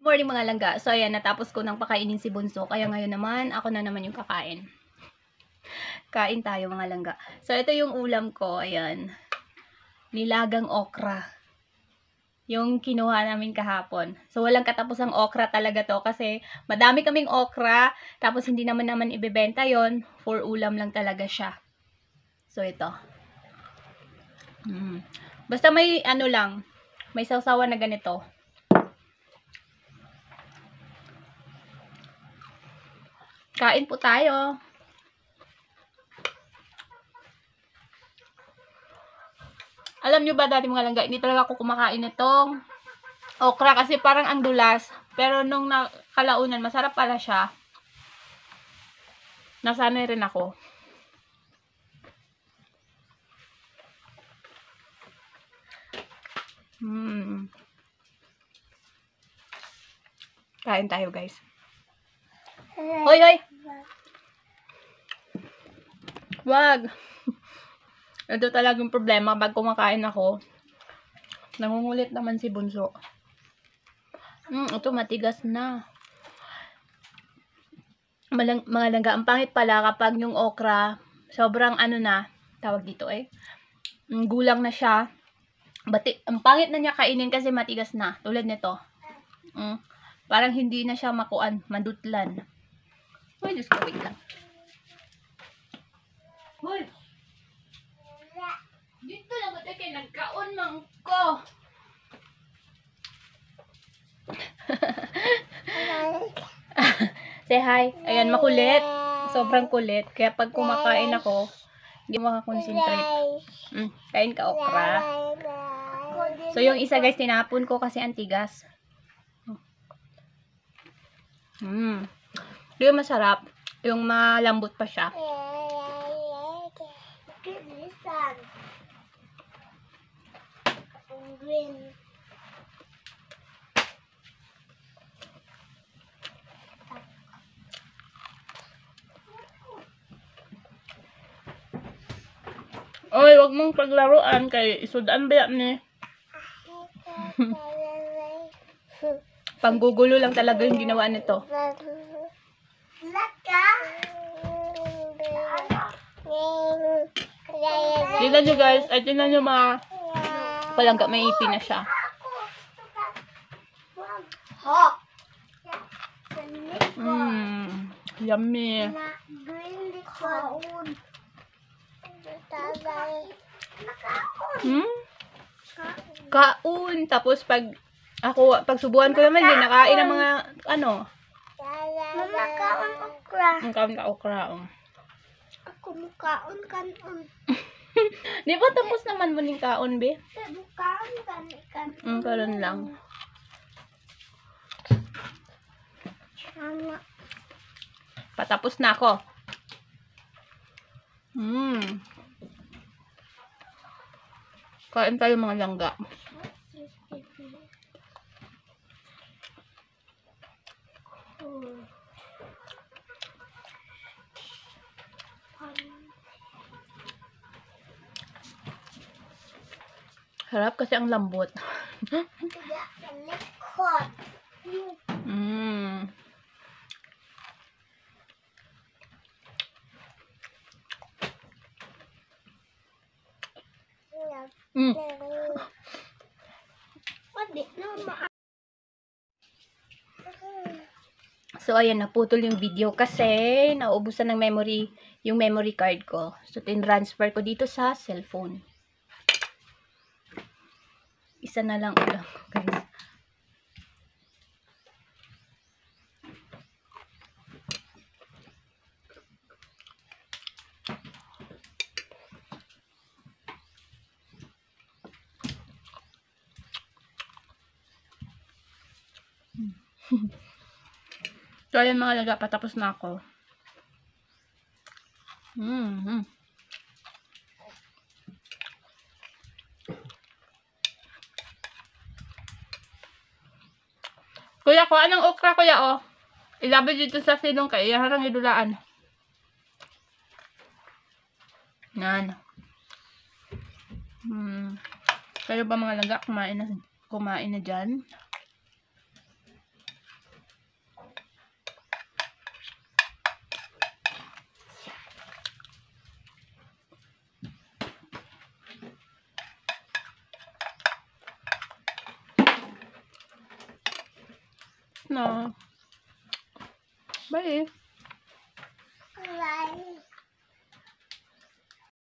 Morning mga langga. So ayan, natapos ko nang pakainin si Bunso. Kaya ngayon naman, ako na naman yung kakain. Kain tayo mga langga. So ito yung ulam ko. Ayan. Nilagang okra. Yung kinuha namin kahapon. So walang katapusang okra talaga to. Kasi madami kaming okra. Tapos hindi naman ibebenta yon. For ulam lang talaga siya. So ito. Basta may ano lang. May sawsawan na ganito. Kain po tayo. Alam nyo ba dati mga langga, hindi talaga ako kumakain nitong okra kasi parang ang dulas. Pero nung nakalaunan, masarap pala siya. Nasanay rin ako. Kain tayo guys. Hoy, hoy! Wag! Ito talagang problema pag kumakain ako. Nangungulit naman si Bunso. Ito matigas na. Mga langga, ang pangit pala kapag yung okra, sobrang ano na, tawag dito gulang na siya. Ang pangit na niya kainin kasi matigas na. Tulad nito. Parang hindi na siya makuan, madutlan. Uy, Diyos ko, wait lang. Uy! Dito lang ito kayo, nagkaon mang ko. Say hi. Ayan, makulit. Sobrang kulit. Kaya pag kumakain ako, hindi makakonsentrate. Kain ka okra. So, yung isa guys, tinapon ko kasi antigas. Yung masarap. Yung malambot pa siya. Green. Oy, wag mong paglaruan kay isudan ba ni? Panggugulo lang talaga yung ginawa nito. Tignan nyo guys, ay tignan nyo mga palangga, may ipin na siya. Yummy. Kaun. Tapos pag subuhan ko naman din, nakain ng mga ano. Mama, kaon okra. Kaon ka okra. Ako mukaon kanon. Di ba tapos naman mo ning kaon, be? Mukaon kanon. Karon lang. Mama. Patapos na ako. Kain tayo mga langga. Harap kasi ang lambot. So, ayan, naputol yung video kasi naubusan ng memory, yung memory card ko. So, tin-transfer ko dito sa cellphone. Isa na lang ulam ko, guys. So, ayan mga laga, patapos na ako. Kuya ko, anong okra kuya oh? Ilabi dito sa silong kaya harang idulaan. Nan. Kayo ba mga laga kumain na dyan? na. Bye. Bye.